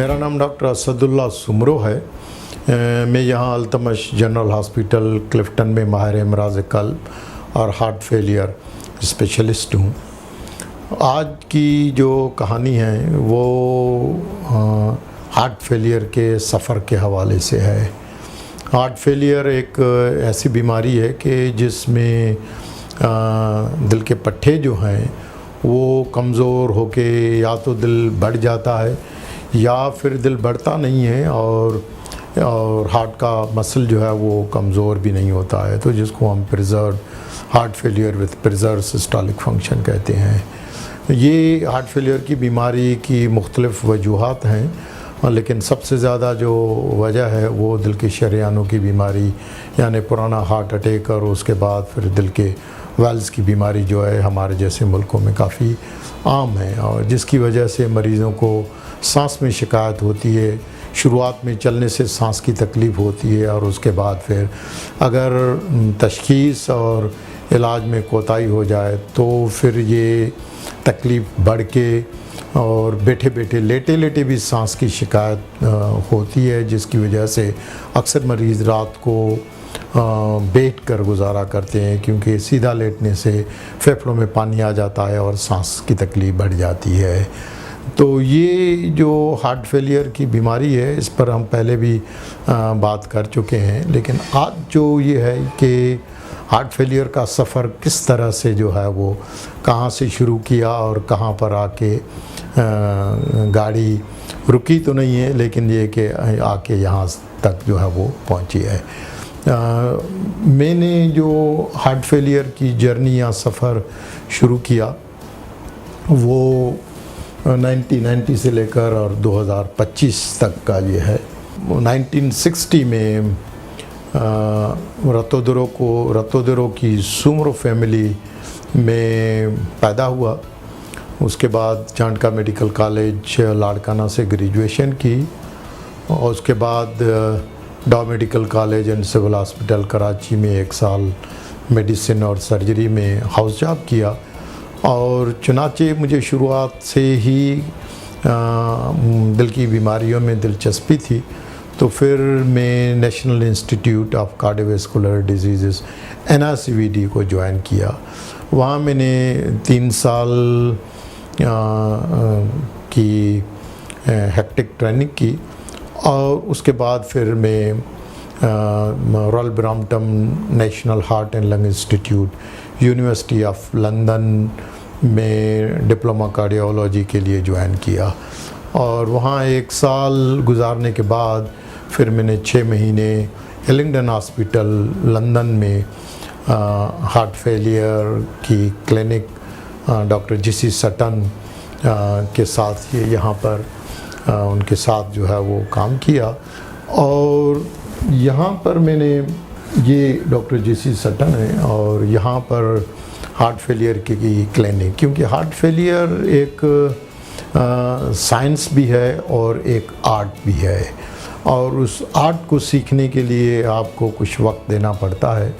मेरा नाम डॉक्टर असदुल्ला सुमरो है। मैं यहाँ अल्तमश जनरल हॉस्पिटल क्लिफ्टन में माहिर अमराज़ क़ल्ब और हार्ट फेलियर स्पेशलिस्ट हूँ। आज की जो कहानी है वो हार्ट फेलियर के सफ़र के हवाले से है। हार्ट फेलियर एक ऐसी बीमारी है कि जिसमें दिल के पट्टे जो हैं वो कमज़ोर होके या तो दिल बढ़ जाता है या फिर दिल बढ़ता नहीं है और हार्ट का मसल जो है वो कमज़ोर भी नहीं होता है, तो जिसको हम preserve heart failure with preserve systolic function कहते हैं। ये हार्ट फेलियर की बीमारी की मुख्तलिफ़ वजूहात हैं, लेकिन सबसे ज़्यादा जो वजह है वो दिल के शरेयानों की बीमारी यानी पुराना हार्ट अटैक और उसके बाद फिर दिल के वेल्स की बीमारी जो है हमारे जैसे मुल्कों में काफ़ी आम है और जिसकी वजह से मरीज़ों को सांस में शिकायत होती है। शुरुआत में चलने से सांस की तकलीफ़ होती है और उसके बाद फिर अगर तशख़ीस और इलाज में कोताही हो जाए तो फिर ये तकलीफ़ बढ़ के और बैठे बैठे लेटे लेटे भी सांस की शिकायत होती है, जिसकी वजह से अक्सर मरीज़ रात को बैठ कर गुजारा करते हैं क्योंकि सीधा लेटने से फेफड़ों में पानी आ जाता है और सांस की तकलीफ़ बढ़ जाती है। तो ये जो हार्ट फेलियर की बीमारी है इस पर हम पहले भी बात कर चुके हैं, लेकिन आज जो ये है कि हार्ट फेलियर का सफ़र किस तरह से जो है वो कहाँ से शुरू किया और कहाँ पर आके गाड़ी रुकी तो नहीं है, लेकिन ये कि आके यहाँ तक जो है वो पहुँची है। मैंने जो हार्ट फेलियर की जर्नी या सफ़र शुरू किया वो 1990 से लेकर और 2025 तक का ये है। 1960 में रतोदरो की सुमरो फैमिली में पैदा हुआ। उसके बाद चांडका मेडिकल कॉलेज लाड़काना से ग्रेजुएशन की और उसके बाद Dow medical college and civil hospital Karachi में 1 साल मेडिसिन और सर्जरी में हाउस जॉब किया और चुनाचे मुझे शुरुआत से ही दिल की बीमारियों में दिलचस्पी थी, तो फिर मैं national institute of cardiovascular disease NICVD को ज्वाइन किया। वहाँ मैंने 3 साल की हेक्टिक ट्रेनिंग की और उसके बाद फिर मैं royal Brompton national heart and lung institute university of London में डिप्लोमा कार्डियोलॉजी के लिए ज्वाइन किया और वहाँ 1 साल गुजारने के बाद फिर मैंने 6 महीने हिलिंगडन हॉस्पिटल लंदन में हार्ट फेलियर की क्लिनिक डॉक्टर GC सटन के साथ ये यहाँ पर उनके साथ जो है वो काम किया और यहाँ पर मैंने ये डॉक्टर GC सटन है और यहाँ पर हार्ट फेलियर की क्लिनिक, क्योंकि हार्ट फेलियर एक साइंस भी है और एक आर्ट भी है और उस आर्ट को सीखने के लिए आपको कुछ वक्त देना पड़ता है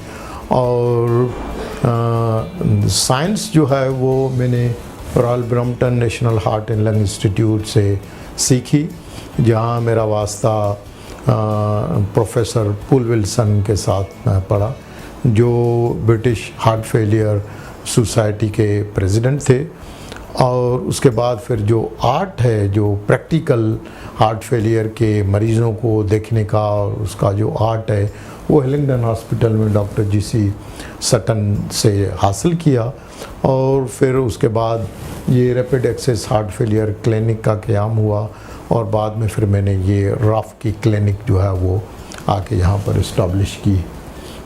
और साइंस जो है वो मैंने royal Brompton national heart and lung institute से सीखी, जहाँ मेरा वास्ता प्रोफेसर पुल विल्सन के साथ पढ़ा जो ब्रिटिश हार्ट फेलियर सोसाइटी के प्रेसिडेंट थे। और उसके बाद फिर जो आर्ट है, जो प्रैक्टिकल हार्ट फेलियर के मरीज़ों को देखने का और उसका जो आर्ट है वो हिलिंगडन हॉस्पिटल में डॉक्टर GC सटन से हासिल किया और फिर उसके बाद ये rapid access heart failure clinic का क़याम हुआ और बाद में फिर मैंने ये RAF की क्लिनिक जो है वो आके यहाँ पर इस्टैब्लिश की।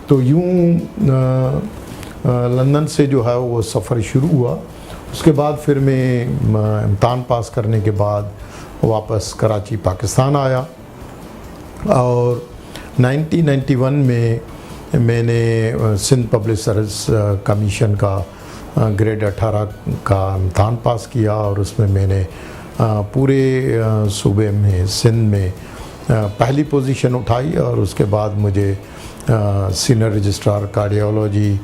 तो यूँ लंदन से जो है वो सफ़र शुरू हुआ। उसके बाद फिर मैं इम्तहान पास करने के बाद वापस कराची पाकिस्तान आया और 1991 में मैंने सिंध पब्लिक सर्विस कमीशन का ग्रेड 18 का इम्तहान पास किया और उसमें मैंने पूरे सूबे में सिंध में पहली पोजीशन उठाई और उसके बाद मुझे सीनियर रजिस्ट्रार कार्डियोलॉजी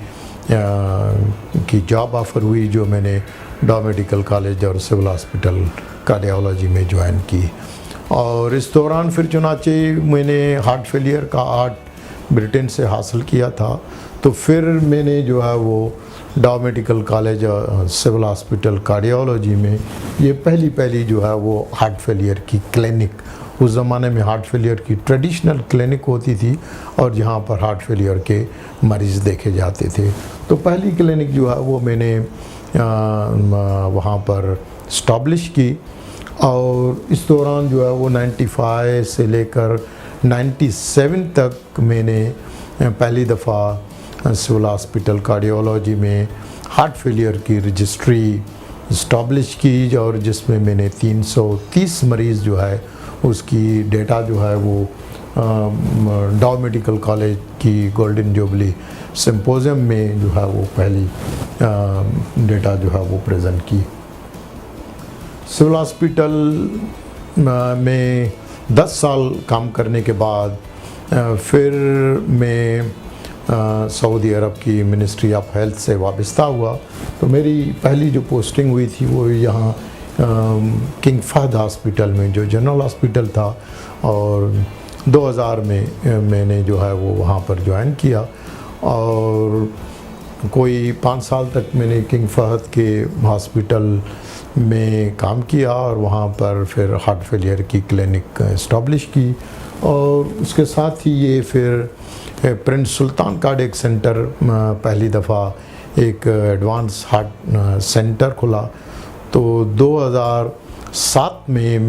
की जॉब ऑफ़र हुई जो मैंने डॉ मेडिकल कॉलेज और सिविल हॉस्पिटल कार्डियोलॉजी में ज्वाइन की। और इस दौरान फिर चुनाचे मैंने हार्ट फेलियर का आर्ट ब्रिटेन से हासिल किया था। तो फिर मैंने जो है वो Dow medical college civil hospital cardiology में ये पहली जो है वो हार्ट फेलियर की क्लिनिक, उस ज़माने में हार्ट फेलियर की ट्रेडिशनल क्लिनिक होती थी और जहाँ पर हार्ट फेलियर के मरीज़ देखे जाते थे। तो पहली क्लिनिक जो है वो मैंने वहाँ पर इस्टैब्लिश की और इस दौरान जो है वो 95 से लेकर 97 तक मैंने पहली दफ़ा सिविल हॉस्पिटल कार्डियोलॉजी में हार्ट फेलियर की रजिस्ट्री इस्टैब्लिश की और जिसमें मैंने 330 मरीज़ जो है उसकी डेटा जो है वो डाउ मेडिकल कॉलेज की गोल्डन जुबली सिंपोजियम में जो है वो पहली डेटा जो है वो प्रेजेंट की। सिविल हॉस्पिटल में 10 साल काम करने के बाद फिर मैं सऊदी अरब की मिनिस्ट्री ऑफ हेल्थ से वाबस्ता हुआ। तो मेरी पहली जो पोस्टिंग हुई थी वो यहाँ किंग फहद हॉस्पिटल में जो जनरल हॉस्पिटल था और 2000 में मैंने जो है वो वहाँ पर ज्वाइन किया और कोई 5 साल तक मैंने किंग फहद के हॉस्पिटल में काम किया और वहाँ पर फिर हार्ट फेलियर की क्लिनिक इस्टैब्लिश की और उसके साथ ही ये फिर प्रिंस सुल्तान कार्डियक सेंटर पहली दफ़ा एक एडवांस हार्ट सेंटर खुला। तो 2007 में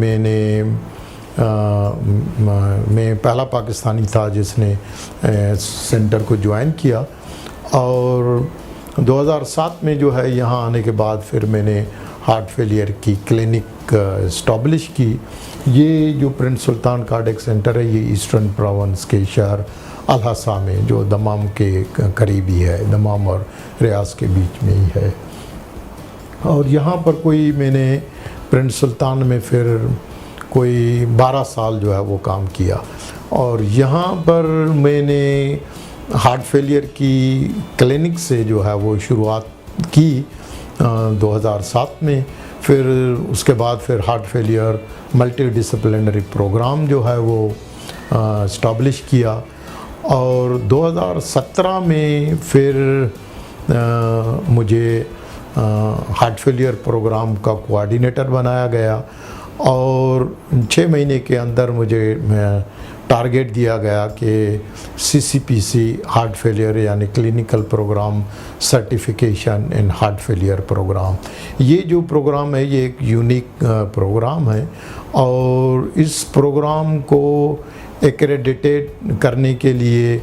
मैं पहला पाकिस्तानी था जिसने सेंटर को ज्वाइन किया और 2007 में जो है यहाँ आने के बाद फिर मैंने हार्ट फेलियर की क्लिनिक इस्टैब्लिश की। ये जो प्रिंस सुल्तान कार्डियक सेंटर है ये ईस्टर्न प्रोविंस के शहर अल-हसा में जो दमाम के करीबी है, दमाम और रियाज के बीच में ही है। और यहाँ पर कोई मैंने प्रिंस सुल्तान में फिर कोई 12 साल जो है वो काम किया और यहाँ पर मैंने हार्ट फेलियर की क्लिनिक से जो है वो शुरुआत की 2007 में। फिर उसके बाद फिर heart failure multidisciplinary programme जो है वो इस्टैब्लिश किया और 2017 में फिर मुझे हार्ट फेलियर प्रोग्राम का कोऑर्डिनेटर बनाया गया और 6 महीने के अंदर मुझे टारगेट दिया गया कि CCPC हार्ट फेलियर यानी clinical programme certification in heart failure programme, ये जो प्रोग्राम है ये एक यूनिक प्रोग्राम है और इस प्रोग्राम को एक्रेडिटेड करने के लिए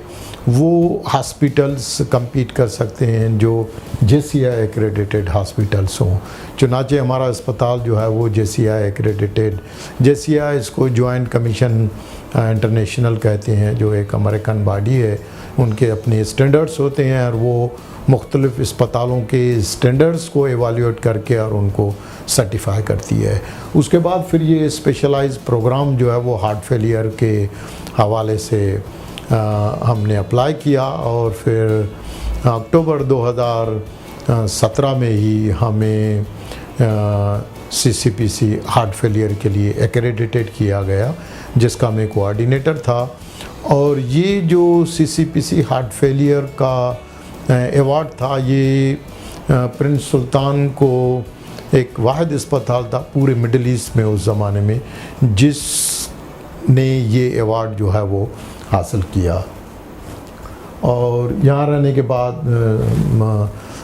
वो हॉस्पिटल्स compete कर सकते हैं जो JCI एक्रेडिटेड हॉस्पिटल्स हों। चुनाचे हमारा अस्पताल जो है वो JCI एक्रेडिटेड, JCI इसको जॉइंट कमीशन इंटरनेशनल कहते हैं, जो एक अमेरिकन बॉडी है, उनके अपने स्टैंडर्ड्स होते हैं और वो मुख्तलिफ़ अस्पतालों के स्टैंडर्ड्स को एवाल्यूएट करके और उनको सर्टिफाई करती है। उसके बाद फिर ये स्पेशलाइज्ड प्रोग्राम जो है वो हार्ट फेलियर के हवाले से हमने अप्लाई किया और फिर अक्टूबर 2017 में ही हमें CCPC हार्ट फेलियर के लिए एक्रेडिटेड किया गया जिसका मैं कोऑर्डिनेटर था। और ये जो CCPC हार्ट फेलियर का अवार्ड था ये प्रिंस सुल्तान को एक वाहिद अस्पताल था पूरे मिडिल ईस्ट में उस ज़माने में जिसने ये अवार्ड जो है वो हासिल किया। और यहाँ रहने के बाद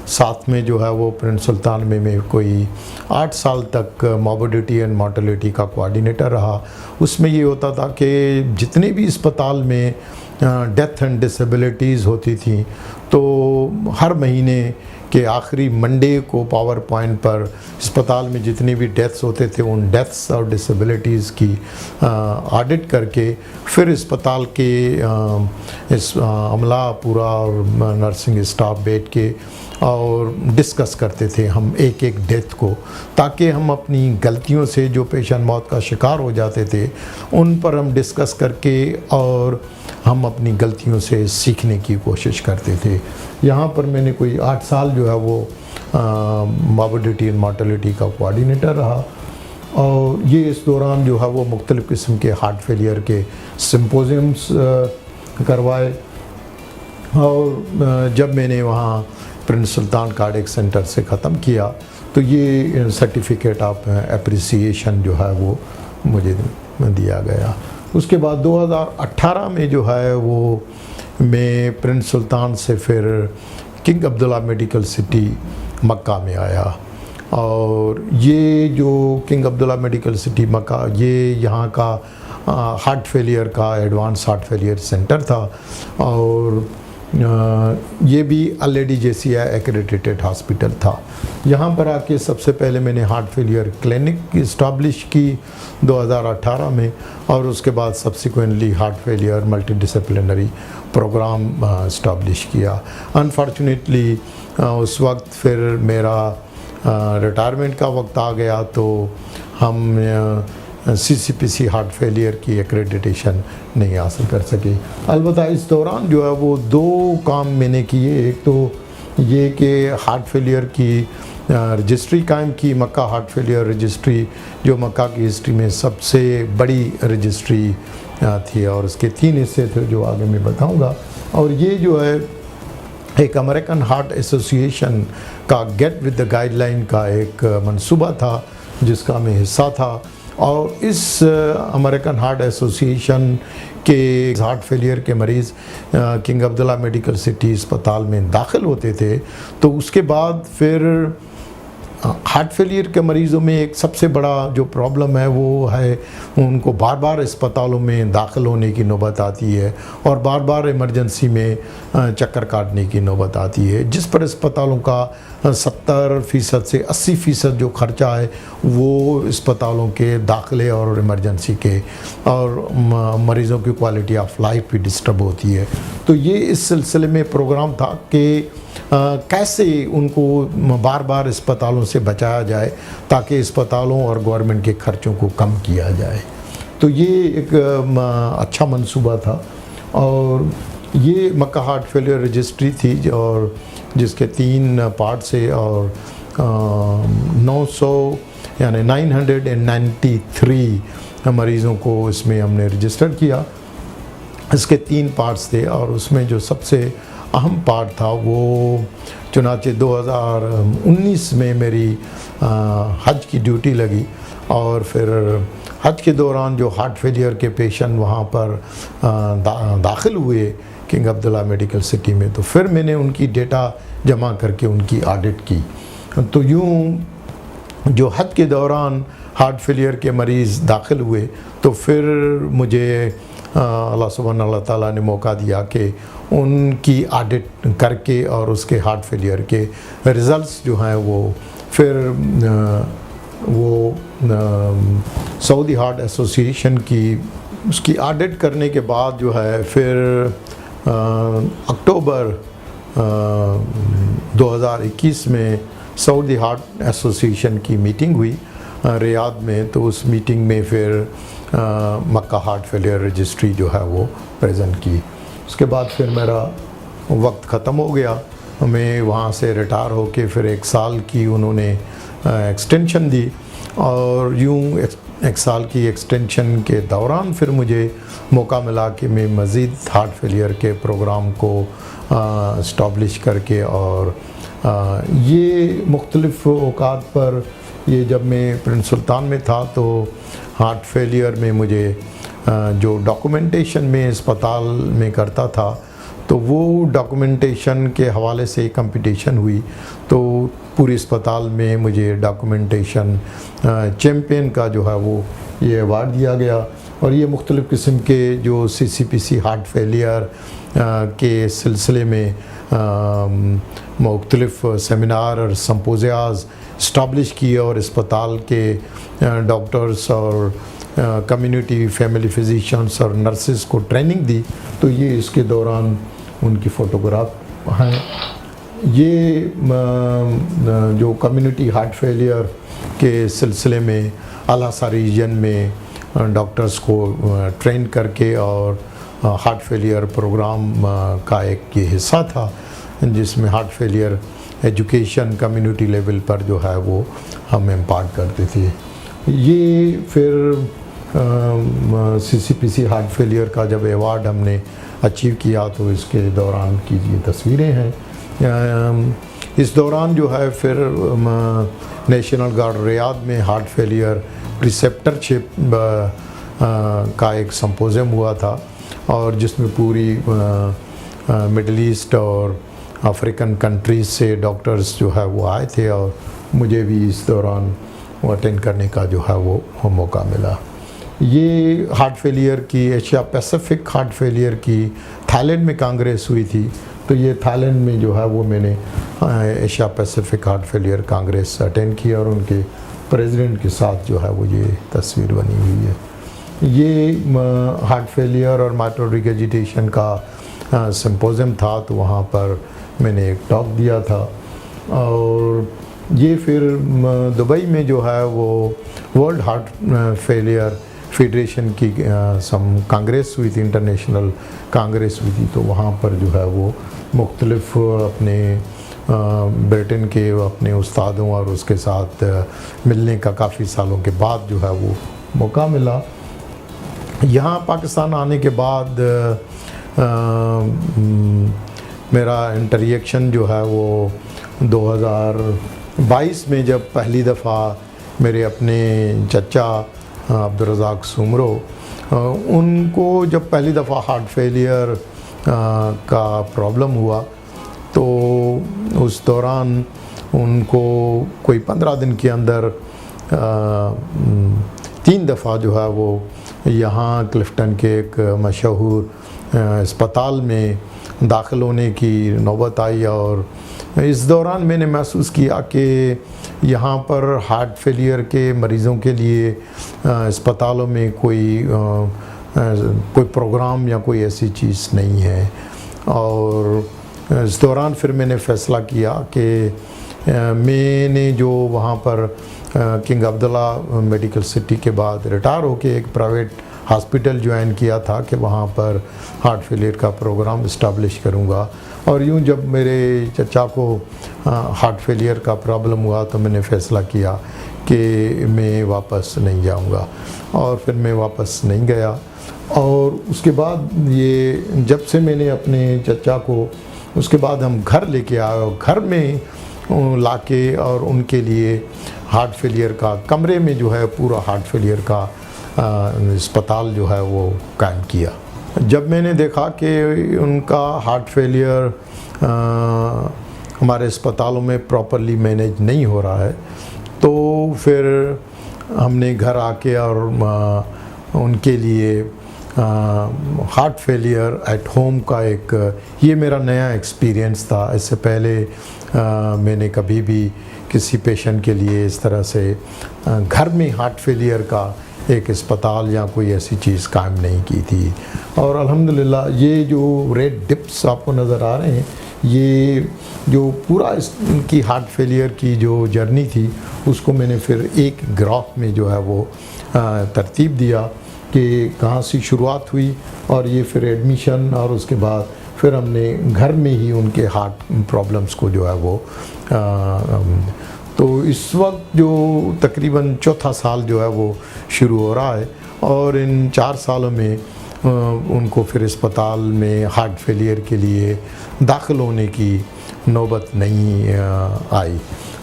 साथ में जो है वो प्रिंस सुल्तान में मैं कोई 8 साल तक मॉर्बिडिटी एंड मॉर्टेलिटी का कोऑर्डिनेटर रहा। उसमें ये होता था कि जितने भी अस्पताल में डेथ एंड डिसेबिलिटीज़ होती थी तो हर महीने के आखिरी मंडे को पावर पॉइंट पर अस्पताल में जितने भी डेथ्स होते थे उन डेथ्स और डिसेबिलिटीज़ की ऑडिट करके फिर अस्पताल के इस अमला पूरा और नर्सिंग स्टाफ बैठ के और डिस्कस करते थे हम एक एक डेथ को, ताकि हम अपनी गलतियों से जो पेशेंट मौत का शिकार हो जाते थे उन पर हम डिस्कस करके और हम अपनी गलतियों से सीखने की कोशिश करते थे। यहाँ पर मैंने कोई 8 साल जो है वो मॉर्बिडिटी एंड मॉर्टेलिटी का कोऑर्डिनेटर रहा। और ये इस दौरान जो है वो मुख्तलिफ़ किस्म के हार्ट फेलियर के सिम्पोजियम्स करवाए। और जब मैंने वहाँ प्रिंस सुल्तान कार्डियक सेंटर से ख़त्म किया तो ये सर्टिफिकेट ऑफ एप्रिसिएशन जो है वो मुझे दिया गया। उसके बाद 2018 में जो है वो मैं प्रिंस सुल्तान से फिर किंग अब्दुल्ला मेडिकल सिटी मक्का में आया। और ये जो किंग अब्दुल्ला मेडिकल सिटी मक्का, ये यहाँ का हार्ट फेलियर का एडवांस हार्ट फेलियर सेंटर था। और ये भी LADJCI एक्रेडिटेड हॉस्पिटल था। यहाँ पर आके सबसे पहले मैंने हार्ट फेलियर क्लिनिक इस्टाब्लिश की 2018 में, और उसके बाद subsequently heart failure multidisciplinary programme establish किया। अनफॉर्चुनेटली उस वक्त फिर मेरा रिटायरमेंट का वक्त आ गया, तो हम CCPC हार्ट फेलियर की एक्रेडिटेशन नहीं हासिल कर सके। अलबत्ता इस दौरान जो है वो 2 काम मैंने किए। एक तो ये कि हार्ट फेलियर की रजिस्ट्री कायम की, मक्का हार्ट फेलियर रजिस्ट्री, जो मक्का की हिस्ट्री में सबसे बड़ी रजिस्ट्री थी, और उसके 3 हिस्से थे जो आगे मैं बताऊंगा। और ये जो है एक अमेरिकन हार्ट एसोसिएशन का गेट विद द गाइडलाइन का एक मंसूबा था जिसका मैं हिस्सा था। और इस अमेरिकन हार्ट एसोसिएशन के हार्ट फेलियर के मरीज़ किंग अब्दुल्ला मेडिकल सिटी अस्पताल में दाखिल होते थे, तो उसके बाद फिर हार्ट फेलियर के मरीज़ों में एक सबसे बड़ा जो प्रॉब्लम है वो है उनको बार बार अस्पतालों में दाखिल होने की नौबत आती है, और बार बार इमरजेंसी में चक्कर काटने की नौबत आती है, जिस पर अस्पतालों का 70% से 80% जो खर्चा है वो अस्पतालों के दाखिले और इमरजेंसी के, और मरीज़ों की क्वालिटी ऑफ लाइफ भी डिस्टर्ब होती है। तो ये इस सिलसिले में प्रोग्राम था कि कैसे उनको बार बार अस्पतालों से बचाया जाए ताकि अस्पतालों और गवर्नमेंट के खर्चों को कम किया जाए। तो ये एक अच्छा मंसूबा था। और ये मक्का हार्ट फेलियर रजिस्ट्री थी और जिसके 3 पार्ट से, और 900 यानी 993 मरीज़ों को इसमें हमने रजिस्टर किया। इसके 3 पार्ट्स थे, और उसमें जो सबसे अहम पार्ट था वो चुनाचे 2019 में मेरी हज की ड्यूटी लगी। और फिर हज के दौरान जो हार्ट फेलियर के पेशेंट वहाँ पर दाखिल हुए किंग अब्दुल्ला मेडिकल सिटी में, तो फिर मैंने उनकी डेटा जमा करके उनकी ऑडिट की। तो यूँ जो हज के दौरान हार्ट फेलियर के मरीज़ दाखिल हुए, तो फिर मुझे अल्लाह सुब्हानहू तआला ने मौका दिया कि उनकी ऑडिट करके और उसके हार्ट फेलियर के रिज़ल्ट्स जो हैं वो फिर सऊदी हार्ट एसोसिएशन की उसकी ऑडिट करने के बाद जो है फिर अक्टूबर 2021 में सऊदी हार्ट एसोसिएशन की मीटिंग हुई रियाद में। तो उस मीटिंग में फिर मक्का हार्ट फेलियर रजिस्ट्री जो है वो प्रेजेंट की। उसके बाद फिर मेरा वक्त ख़त्म हो गया, मैं वहाँ से रिटायर होके फिर 1 साल की उन्होंने एक्सटेंशन दी। और यूँ 1 साल की एक्सटेंशन के दौरान फिर मुझे मौका मिला कि मैं मज़ीद हार्ट फेलियर के प्रोग्राम को इस्टाब्लिश करके, और ये मुख्तलिफ़ औकात पर, ये जब मैं प्रिंस सुल्तान में था तो हार्ट फेलियर में मुझे जो डॉक्यूमेंटेशन में अस्पताल में करता था, तो वो डॉक्यूमेंटेशन के हवाले से कंपटीशन हुई। तो पूरे अस्पताल में मुझे डॉक्यूमेंटेशन चैम्पियन का जो है वो ये अवार्ड दिया गया। और ये मुख्तलिफ़ किस्म के जो CCPC हार्ट फेलियर के सिलसिले में मुख्तलिफ़ सेमिनार और सम्पोज़ियाज़ इस्टाब्लिश किए, और अस्पताल के डॉक्टर्स और कम्युनिटी फैमिली फिजिशियंस और नर्सेस को ट्रेनिंग दी। तो ये इसके दौरान उनकी फ़ोटोग्राफ हैं। ये जो कम्युनिटी हार्ट फेलियर के सिलसिले में अल-हसा रीजन में डॉक्टर्स को ट्रेन करके और हार्ट फेलियर प्रोग्राम का एक ये हिस्सा था, जिसमें heart failure education community level पर जो है वो हम इम्पार्ट करते थे। ये फिर CCPC हार्ट फेलियर का जब अवार्ड हमने अचीव किया तो इसके दौरान की ये तस्वीरें हैं। इस दौरान जो है फिर नेशनल गार्ड रियाद में हार्ट फेलियर प्रिसेप्टरशिप का एक संपोजियम हुआ था, और जिसमें पूरी मिडल ईस्ट और अफ्रीकन कंट्रीज़ से डॉक्टर्स जो है वो आए थे, और मुझे भी इस दौरान वो अटेंड करने का जो है वो मौका मिला। ये हार्ट फेलियर की, एशिया पैसिफिक हार्ट फेलियर की थाईलैंड में कांग्रेस हुई थी, तो ये थाईलैंड में जो है वो मैंने Asia Pacific heart failure Congress attend किया, और उनके प्रेसिडेंट के साथ जो है वो ये तस्वीर बनी हुई है। ये हार्ट फेलियर और माइट्रियल रिगर्जिटेशन का सिम्पोजियम था, तो वहाँ पर मैंने एक टॉक दिया था। और ये फिर दुबई में जो है वो वर्ल्ड हार्ट फेलियर फेडरेशन की सम कांग्रेस हुई थी, इंटरनेशनल कांग्रेस हुई थी, तो वहाँ पर जो है वो मुख्तलिफ अपने ब्रिटेन के अपने उस्तादों और उसके साथ मिलने का काफ़ी सालों के बाद जो है वो मौका मिला। यहाँ पाकिस्तान आने के बाद मेरा इंटरेक्शन जो है वो 2022 में जब पहली दफ़ा मेरे अपने चचा अब्दुल रज़ाक सुमरो, उनको जब पहली दफ़ा हार्ट फेलियर का प्रॉब्लम हुआ, तो उस दौरान उनको कोई 15 दिन के अंदर 3 दफ़ा जो है वो यहाँ क्लिफ्टन के एक मशहूर अस्पताल में दाखिल होने की नौबत आई। और इस दौरान मैंने महसूस किया कि यहाँ पर हार्ट फेलियर के मरीज़ों के लिए अस्पतालों में कोई प्रोग्राम या कोई ऐसी चीज़ नहीं है। और इस दौरान फिर मैंने फ़ैसला किया कि मैंने जो वहाँ पर किंग अब्दुल्ला मेडिकल सिटी के बाद रिटायर होके एक प्राइवेट हॉस्पिटल ज्वाइन किया था कि वहाँ पर हार्ट फेलियर का प्रोग्राम इस्टेब्लिश करूँगा। और यूँ जब मेरे चचा को हार्ट फेलियर का प्रॉब्लम हुआ तो मैंने फ़ैसला किया कि मैं वापस नहीं जाऊँगा, और फिर मैं वापस नहीं गया। और उसके बाद ये जब से मैंने अपने चचा को, उसके बाद हम घर लेके आए, और घर में लाके और उनके लिए हार्ट फेलियर का कमरे में जो है पूरा हार्ट फेलियर का अस्पताल जो है वो कायम किया। जब मैंने देखा कि उनका हार्ट फेलियर हमारे अस्पतालों में प्रॉपरली मैनेज नहीं हो रहा है, तो फिर हमने घर आके और उनके लिए हार्ट फेलियर एट होम का एक, ये मेरा नया एक्सपीरियंस था। इससे पहले मैंने कभी भी किसी पेशेंट के लिए इस तरह से घर में हार्ट फेलियर का एक अस्पताल या कोई ऐसी चीज़ कायम नहीं की थी। और अल्हम्दुलिल्लाह ये जो रेड डिप्स आपको नज़र आ रहे हैं, ये जो पूरा इनकी हार्ट फेलियर की जो जर्नी थी उसको मैंने फिर एक ग्राफ में जो है वो तरतीब दिया कि कहाँ से शुरुआत हुई, और ये फिर एडमिशन, और उसके बाद फिर हमने घर में ही उनके हार्ट प्रॉब्लम्स को जो है वो तो इस वक्त जो तकरीबन चौथा साल जो है वो शुरू हो रहा है, और इन 4 सालों में उनको फिर अस्पताल में हार्ट फेलियर के लिए दाखिल होने की नौबत नहीं आई।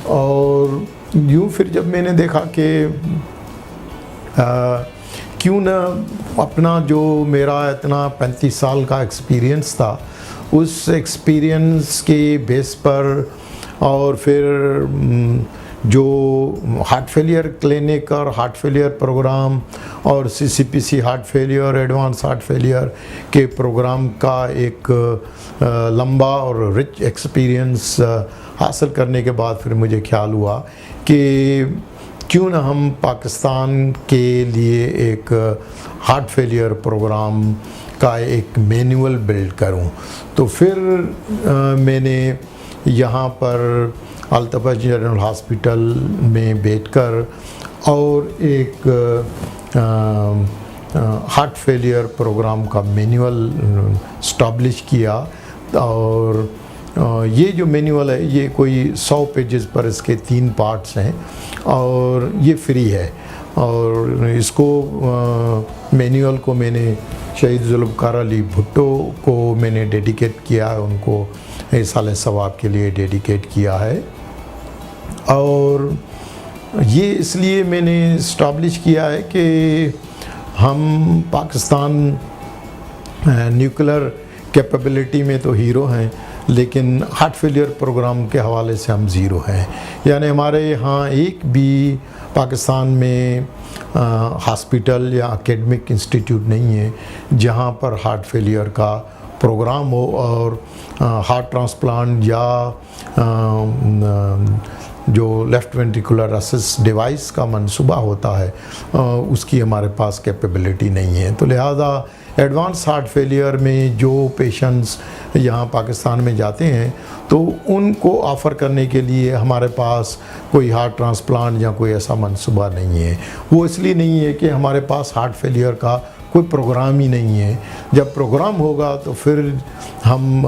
और यूँ फिर जब मैंने देखा कि क्यों ना अपना जो मेरा इतना 35 साल का एक्सपीरियंस था, उस एक्सपीरियंस के बेस पर, और फिर जो हार्ट फेलियर क्लिनिक और हार्ट फेलियर प्रोग्राम और CCPC heart failure, advance heart failure के प्रोग्राम का एक लंबा और रिच एक्सपीरियंस हासिल करने के बाद फिर मुझे ख्याल हुआ कि क्यों ना हम पाकिस्तान के लिए एक हार्ट फेलियर प्रोग्राम का एक मैनुअल बिल्ड करूं। तो फिर मैंने यहाँ पर अल्तफ़ा जनरल हॉस्पिटल में बैठकर और एक हार्ट फेलियर प्रोग्राम का मैनुअल इस्टेब्लिश किया। और ये जो मैनुअल है ये कोई 100 पेजेस पर इसके 3 पार्ट्स हैं, और ये फ्री है। और इसको मैनुअल को मैंने शहीद जुल्फ़िकार अली भुट्टो को मैंने डेडिकेट किया है, उनको साल सवाब के लिए डेडिकेट किया है। और ये इसलिए मैंने इस्टाब्लिश किया है कि हम पाकिस्तान न्यूक्लियर कैपेबिलिटी में तो हीरो हैं, लेकिन हार्ट फेलियर प्रोग्राम के हवाले से हम ज़ीरो हैं। यानी हमारे यहाँ एक भी पाकिस्तान में हॉस्पिटल या एकेडमिक इंस्टीट्यूट नहीं है जहाँ पर हार्ट फेलियर का प्रोग्राम हो और हार्ट ट्रांसप्लांट या जो लेफ़्ट वेंट्रिकुलर असिस्ट डिवाइस का मंसूबा होता है उसकी हमारे पास कैपेबिलिटी नहीं है। तो लिहाजा एडवांस हार्ट फेलियर में जो पेशेंट्स यहाँ पाकिस्तान में जाते हैं तो उनको ऑफ़र करने के लिए हमारे पास कोई हार्ट ट्रांसप्लांट या कोई ऐसा मंसूबा नहीं है। वो इसलिए नहीं है कि हमारे पास हार्ट फेलियर का कोई प्रोग्राम ही नहीं है। जब प्रोग्राम होगा तो फिर हम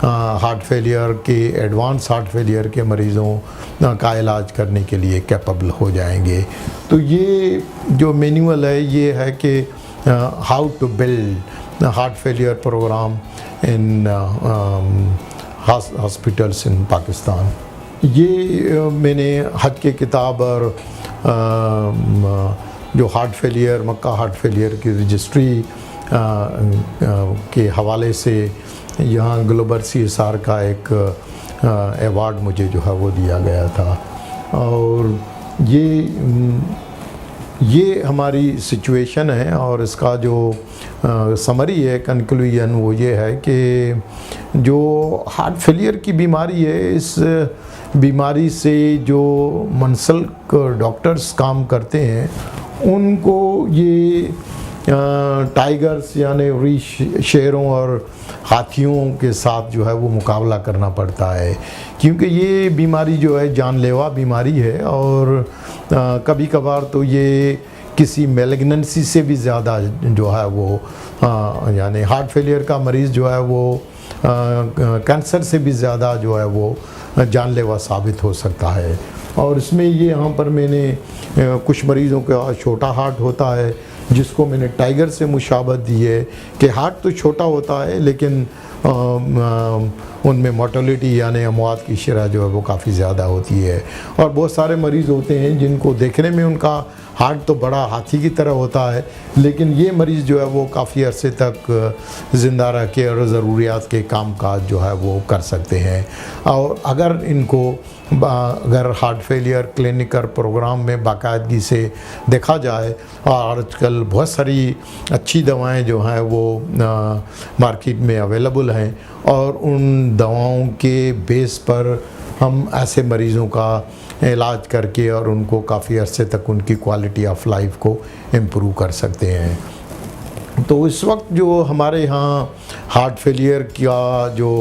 हार्ट फेलियर के एडवांस हार्ट फेलियर के मरीज़ों का इलाज करने के लिए कैपेबल हो जाएंगे। तो ये जो मैनुअल है ये है कि how to build heart failure programme in hospitals in Pakistan. ये मैंने हज के किताब और जो heart failure Makkah heart failure की रजिस्ट्री के हवाले से यहाँ ग्लोबल CSR का एक अवार्ड मुझे जो है वो दिया गया था। और ये हमारी सिचुएशन है और इसका जो समरी है, कंक्लूजन, वो ये है कि जो हार्ट फेलियर की बीमारी है, इस बीमारी से जो मुंसलिक डॉक्टर्स काम करते हैं उनको ये टाइगर्स यानी शेरों और हाथियों के साथ जो है वो मुकाबला करना पड़ता है, क्योंकि ये बीमारी जो है जानलेवा बीमारी है और कभी कभार तो ये किसी मैलिग्नेंसी से भी ज़्यादा जो है वो यानी हार्ट फेलियर का मरीज़ जो है वो कैंसर से भी ज़्यादा जो है वो जानलेवा साबित हो सकता है। और इसमें ये यहाँ पर मैंने कुछ मरीज़ों का छोटा हार्ट होता है जिसको मैंने टाइगर से मुशाबत दी है कि हार्ट तो छोटा होता है लेकिन उनमें मोर्टेलिटी यानी अमवात की शरह जो है वो काफ़ी ज़्यादा होती है। और बहुत सारे मरीज़ होते हैं जिनको देखने में उनका हार्ट तो बड़ा हाथी की तरह होता है, लेकिन ये मरीज़ जो है वो काफ़ी अरसे तक ज़िंदा रह के और ज़रूरियात के काम काज जो है वो कर सकते हैं। और अगर इनको अगर हार्ट फेलियर क्लिनिकल प्रोग्राम में बाकायदगी से देखा जाए, और आजकल बहुत सारी अच्छी दवाएं जो हैं वो मार्केट में अवेलेबल हैं और उन दवाओं के बेस पर हम ऐसे मरीज़ों का इलाज करके और उनको काफ़ी अरसे तक उनकी क्वालिटी ऑफ लाइफ को इम्प्रूव कर सकते हैं। तो इस वक्त जो हमारे यहाँ हार्ट फेलियर का जो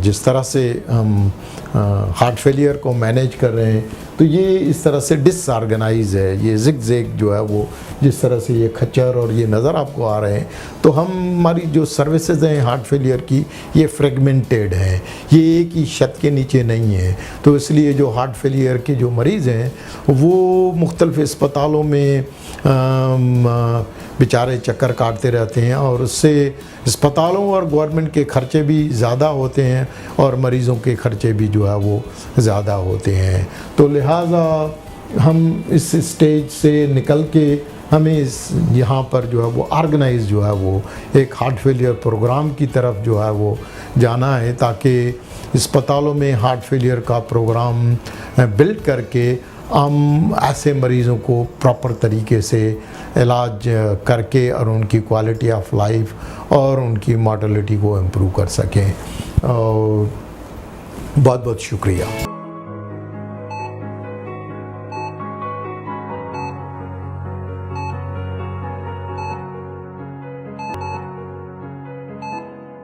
जिस तरह से हम हार्ट फेलियर को मैनेज कर रहे हैं तो ये इस तरह से डिसऑर्गेनाइज है। ये ज़िग-ज़ैग जो है वो जिस तरह से ये खच्चर और ये नज़र आपको आ रहे हैं, तो हमारी जो सर्विसेज हैं हार्ट फेलियर की ये फ्रेगमेंटेड हैं, ये एक ही छत के नीचे नहीं है। तो इसलिए जो हार्ट फेलियर के जो मरीज़ हैं वो मुख्तलिफ अस्पतालों में बेचारे चक्कर काटते रहते हैं और उससे अस्पतालों और गवर्नमेंट के खर्चे भी ज़्यादा होते हैं और मरीज़ों के खर्चे भी जो है वो ज़्यादा होते हैं। तो लिहाजा हम इस स्टेज से निकल के हमें इस यहाँ पर जो है वो ऑर्गेनाइज जो है वो एक हार्ट फेलियर प्रोग्राम की तरफ जो है वो जाना है, ताकि अस्पतालों में हार्ट फेलियर का प्रोग्राम बिल्ड करके हम ऐसे मरीज़ों को प्रॉपर तरीके से इलाज करके और उनकी क्वालिटी ऑफ लाइफ और उनकी मॉर्टेलिटी को इम्प्रूव कर सकें। और बहुत बहुत शुक्रिया।